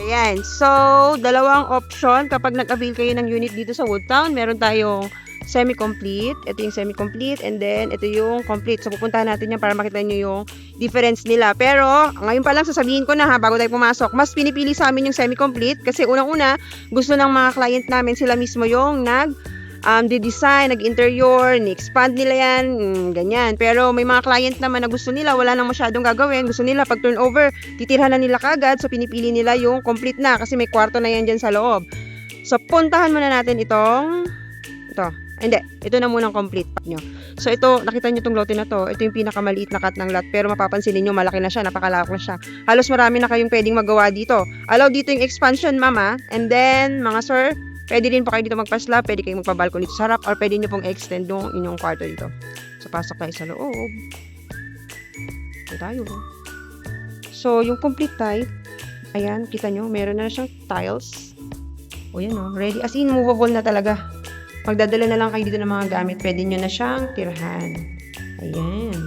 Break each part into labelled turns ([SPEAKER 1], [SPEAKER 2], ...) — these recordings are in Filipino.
[SPEAKER 1] Ayan. So, dalawang option kapag nag-avail kayo ng unit dito sa Woodtown. Meron tayong semi-complete. Ito yung semi-complete and then ito yung complete. So, pupuntahan natin yan para makita nyo yung difference nila. Pero, ngayon pa lang sasabihin ko na ha, bago tayo pumasok, mas pinipili sa amin yung semi-complete kasi unang-una, gusto ng mga client namin sila mismo yung nag-design, nag-interior, ni-expand nila yan, ganyan. Pero may mga client naman na gusto nila, wala nang masyadong gagawin. Gusto nila pag turnover, titirhan na nila kagad. So, pinipili nila yung complete na kasi may kwarto na yan dyan sa loob. So, puntahan muna natin ito. Hindi, ito na munang complete nyo. So, ito, nakita nyo itong lote na to. Ito yung pinakamaliit na cut ng lot. Pero mapapansin niyo malaki na siya, napakalawak na siya. Halos marami na kayong pwedeng magawa dito. Allow dito yung expansion, mama. And then, mga sir, pwede rin po kayo dito magpasla, pwede kayong magpa-balcony dito sa harap, or pwede nyo pong extend yung inyong kwarto dito. So, pasok tayo sa loob. Ito tayo. So, yung complete type, ayan, kita nyo, meron na siyang tiles. O, yan o, ready. As in, movable na talaga. Magdadala na lang kayo dito ng mga gamit, pwede nyo na siyang tirhan. Ayan.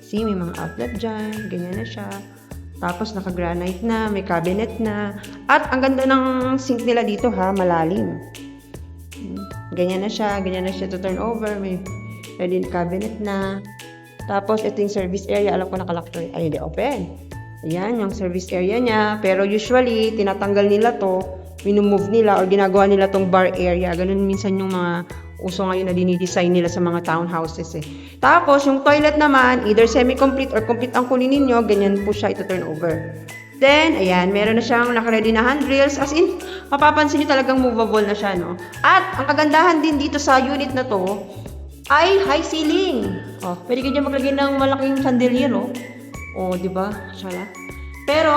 [SPEAKER 1] See, may mga outlet dyan, ganyan na siya. Tapos naka-granite na, may cabinet na. At ang ganda ng sink nila dito ha, malalim. Ganyan na siya to turn over. May pwede cabinet na. Tapos ito yung service area, alam ko nakalock to. Ay, hindi open. Ayan, yung service area niya. Pero usually, tinatanggal nila to, minumove nila or ginagawa nila tong bar area. Ganun minsan yung mga uso ngayon na dinidesign nila sa mga townhouses eh. Tapos, yung toilet naman, either semi-complete or complete ang kunin ninyo, ganyan po siya ito turn over. Then, ayan, meron na siyang naka-ready na handrails. As in, mapapansin nyo talagang movable na siya, no? At, ang kagandahan din dito sa unit na to, ay high ceiling. Oh, pwede kayo maglagay ng malaking chandelier, oh. Oh, di ba? Shala. Pero,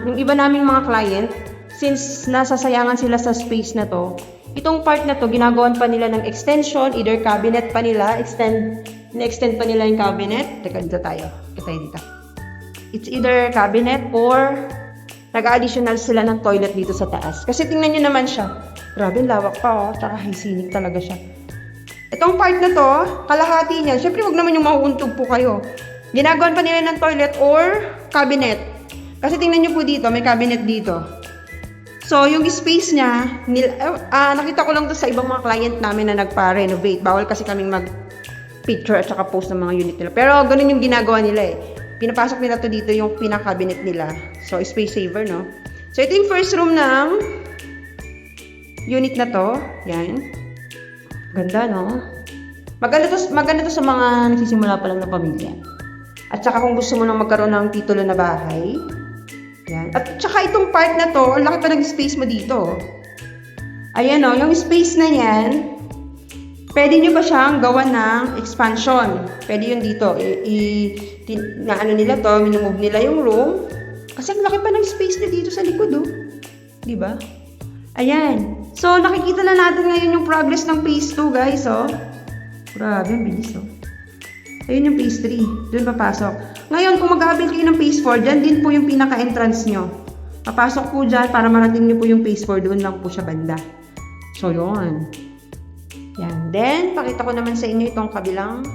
[SPEAKER 1] yung iba naming mga client, since nasasayangan sila sa space na to, itong part na to, ginagawan pa nila ng extension, either cabinet pa nila, na-extend pa nila yung cabinet. Teka, dito tayo. Kita dito. It's either cabinet or nag-additional sila ng toilet dito sa taas. Kasi tingnan nyo naman siya. Grabe, lawak pa oh. Tsaka hygienic talaga siya. Itong part na to, kalahati niya. Siyempre, wag naman yung mauuntog po kayo. Ginagawan pa nila ng toilet or cabinet. Kasi tingnan nyo po dito, may cabinet dito. So, yung space niya, nakita ko lang to sa ibang mga client namin na nagpa-renovate. Bawal kasi kaming mag-picture at saka post ng mga unit nila. Pero, ganun yung ginagawa nila eh. Pinapasok nila to dito yung pinaka-cabinet nila. So, space saver, no? So, ito yung first room ng unit na to. Yan. Ganda, no? Maganda to sa mga nagsisimula pa lang na pamilya. At saka kung gusto mo nang magkaroon ng titulo na bahay, yan. At saka itong part na to, ang laki pa ng space mo dito. Ayan o, yung space na yan, pwede nyo ba siyang gawan ng expansion? Pwede yun dito. Nila to, minumove nila yung room. Kasi ang laki pa ng space na dito sa likod o. Diba? Ayan. So, nakikita na natin ngayon yung progress ng phase 2, guys, oh. Grabe, ang bilis, oh. Ayun yung phase 3. Doon papasok. Ngayon, kung mag-avail kayo ng phase 4, dyan din po yung pinaka-entrance nyo. Papasok po dyan para marating nyo po yung phase 4. Doon lang po siya banda. So, yun. Yan. Then, pakita ko naman sa inyo itong kabilang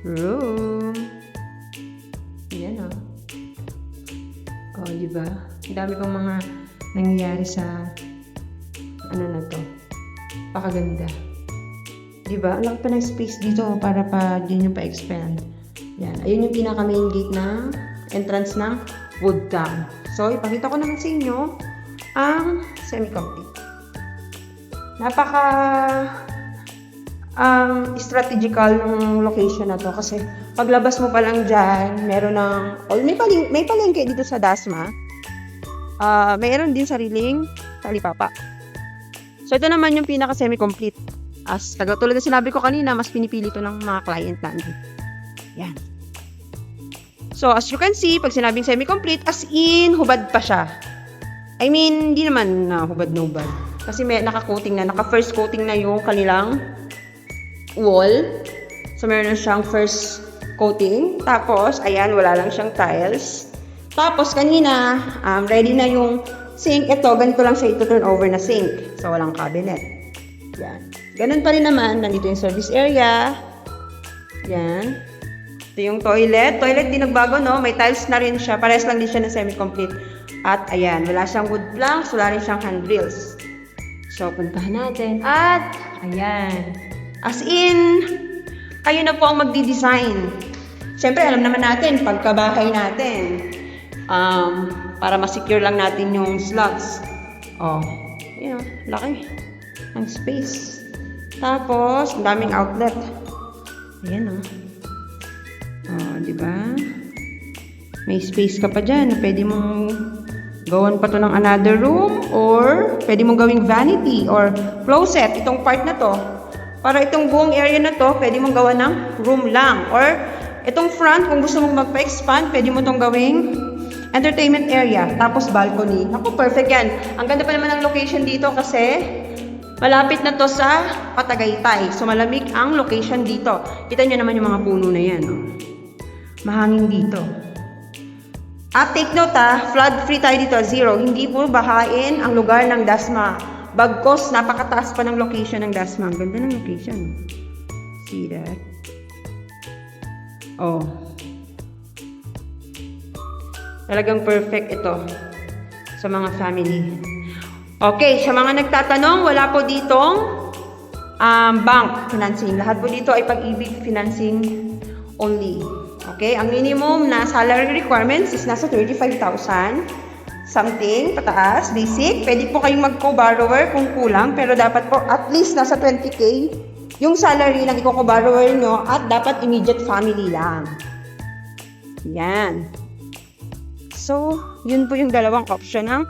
[SPEAKER 1] room. Yan, oh. Oh, diba? Ang dami pang mga nangyayari sa ano na to. Pakaganda. Diba? Ang laki pa ng space dito para pa din yung pa-expand. Yan. Ayun yung pinaka-main gate na entrance ng Woodtown. So, ipakita ko naman sa inyo ang semi-complete. Napaka strategical ng location na to kasi paglabas mo pa lang dyan, meron ng may palengke dito sa Dasma. Mayroon din sariling talipapa. So, ito naman yung pinaka semi-complete. As tulad na sinabi ko kanina, mas pinipili to ng mga client namin. Yan. So, as you can see, pag sinabing semi-complete, as in, hubad pa siya. I mean, hindi naman na hubad na hubad. Kasi may naka-coating na, naka-first coating na yung kanilang wall. So, meron na siyang first coating. Tapos, ayan, wala lang siyang tiles. Tapos, kanina, ready na yung sink. Ito, ganito lang siya ito turn over na sink. So, walang cabinet. Yan. Ganun pa rin naman, nandito yung service area. Yan. Ito yung toilet. Toilet din nagbago, no? May tiles na rin siya. Parehas lang din siya na semi-complete. At ayan, wala siyang wood planks, wala rin siyang handrails. So, puntahan natin. At, ayan. As in, kayo na po ang magdi-design. Siyempre, alam naman natin, pagkabahay natin, para ma-secure lang natin yung slugs. Oh, yun, laki ang space. Tapos, ang daming outlet. Ayan, oh. Oh, di ba? May space ka pa dyan. Pwede mong gawan pa to ng another room or pwede mong gawing vanity or closet. Itong part na to. Para itong buong area na to, pwede mong gawa ng room lang. Or itong front, kung gusto mong magpa-expand, pwede mo itong gawing entertainment area. Tapos balcony. Ako, perfect yan. Ang ganda pa naman ng location dito kasi malapit na to sa Patagaytay. So, malamig ang location dito. Kita nyo naman yung mga puno na yan. No? Mahangin dito. At take note flood free tayo dito, 0. Hindi po bahain ang lugar ng Dasma. Bagkos, napakataas pa ng location ng Dasma. Ang ganda ng location. See that? Oh. Talagang perfect ito sa mga family. Okay, sa mga nagtatanong, wala po ditong bank financing. Lahat po dito ay Pag-ibig financing only. Okay, ang minimum na salary requirements is nasa 35,000 something, pataas, basic. Pwede po kayong mag-co-borrower kung kulang, pero dapat po at least nasa 20K yung salary ng i-co-borrower nyo at dapat immediate family lang. Yan. So, yun po yung dalawang option ng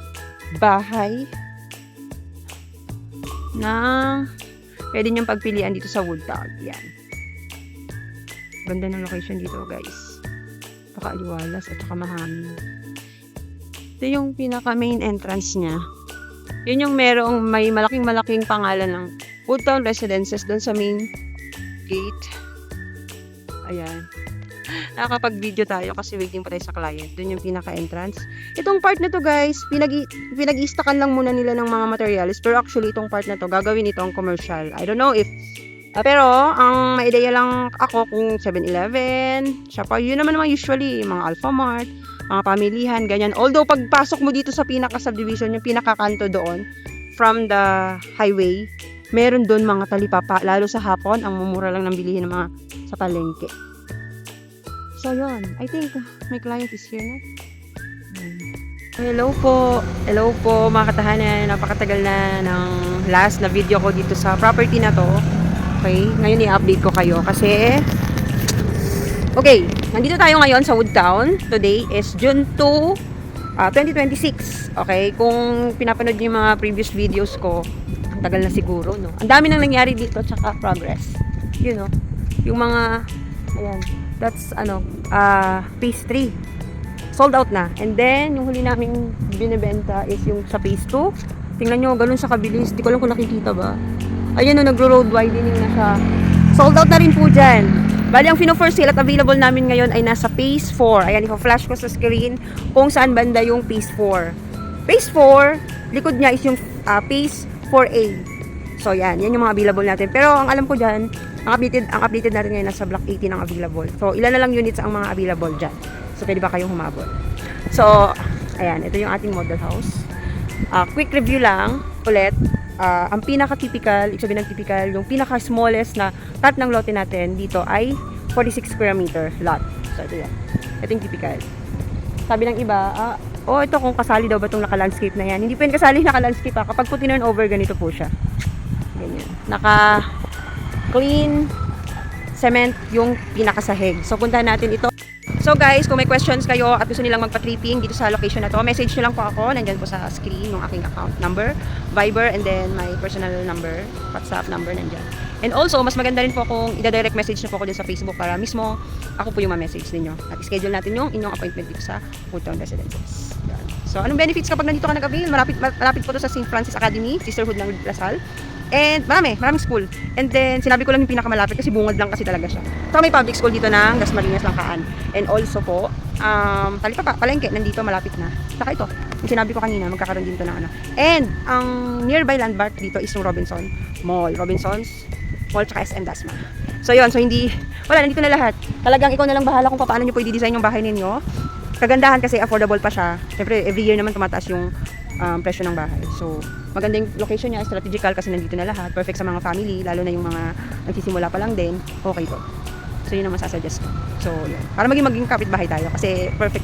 [SPEAKER 1] bahay na pwede nyong pagpilian dito sa Woodtown. Yan. Ganda ng location dito, guys. Paka-aliwalas at saka mahangin. Ito yung pinaka-main entrance niya. Yun yung merong may malaking pangalan ng Woodtown Residences doon sa main gate. Ayan. Nakakapag-video tayo kasi waiting pa tayo sa client. Doon yung pinaka-entrance. Itong part na to, guys, pinag-i-stackan lang muna nila ng mga materials. Pero actually, itong part na to, gagawin ito ang commercial. I don't know if pero, ang maideya lang ako kung 7-Eleven, Shopee, yun naman usually, mga Alphamart, mga pamilihan, ganyan. Although, pagpasok mo dito sa pinaka-subdivision, yung pinaka-kanto doon, from the highway, meron doon mga talipapa, lalo sa hapon, ang mumura lang ng bilihin ng mga sa palengke. So, yun. I think my client is here na. Hello po mga katahanan. Napakatagal na ng last na video ko dito sa property na to. Okay, ngayon i-update ko kayo kasi okay, nandito tayo ngayon sa Woodtown. Today is June 2, 2026. Okay, kung pinapanood niyo yung mga previous videos ko, ang tagal na siguro, no? Ang dami nang nangyari dito, tsaka progress. You know, yung mga, ayan, that's, phase 3. Sold out na. And then, yung huli namin binibenta is yung sa phase 2. Tingnan nyo, ganun siya kabilis. Di ko lang kung nakikita ba. Ayan o, nagro-road widening na siya. Sold out na rin po dyan. Bali, ang for sale at available namin ngayon ay nasa phase 4. Ayan, i-flash ko sa screen kung saan banda yung phase 4. Phase 4, likod niya is yung phase 4A. So, yan yung mga available natin. Pero, ang alam ko dyan, ang updated natin ngayon nasa block 18 ang available. So, ilan na lang units ang mga available dyan. So, pwede ba kayong humabol? So, ayan, ito yung ating model house. Quick review lang, ulit. Ang pinaka-typical, ibig sabihin ng typical, yung pinaka-smallest na part ng lote natin dito ay 46 square meter lot. So, ito yan. Ito yung typical. Sabi ng iba, ito kung kasali daw ba itong naka-landscape na yan. Hindi pa yung kasali naka-landscape Kapag po tinurn over, ganito po siya. Ganyan. Naka-clean cement yung pinakasahig. So, puntahan natin ito. So guys, kung may questions kayo at gusto nilang magpa-tripping dito sa location na to, message nyo lang po ako. Nandyan po sa screen yung aking account number, Viber, and then my personal number, WhatsApp number nandyan. And also, mas maganda rin po kung i-direct message nyo po ako din sa Facebook para mismo ako po yung ma-message ninyo. At schedule natin yung inyong appointment dito sa Woodtown Residences. Yan. So, anong benefits kapag nandito ka nag-avail? Malapit po to sa St. Francis Academy, sisterhood ng Lasal. And maraming school. And then, sinabi ko lang yung pinakamalapit kasi bungad lang kasi talaga siya. So, may public school dito ng Dasmariñas, Langkaan. And also po, Talipapa, Palengke, nandito malapit na. Saka ito, yung sinabi ko kanina, magkakaroon dito ng ano. And, ang nearby landmark dito is yung Robinson Mall. Robinsons Mall, tsaka SM Dasma. So, yun. So, nandito na lahat. Talagang ikaw na lang bahala kung paano nyo po i-design yung bahay ninyo. kagandahan kasi affordable pa siya. Siyempre, every year naman tumataas yung presyo ng bahay. So, magandang location niya, strategical kasi nandito na lahat. Perfect sa mga family, lalo na yung mga nagsisimula pa lang din. Okay to. So, yun ang masasuggest ko. So, yun. Para maging kapitbahay tayo kasi perfect.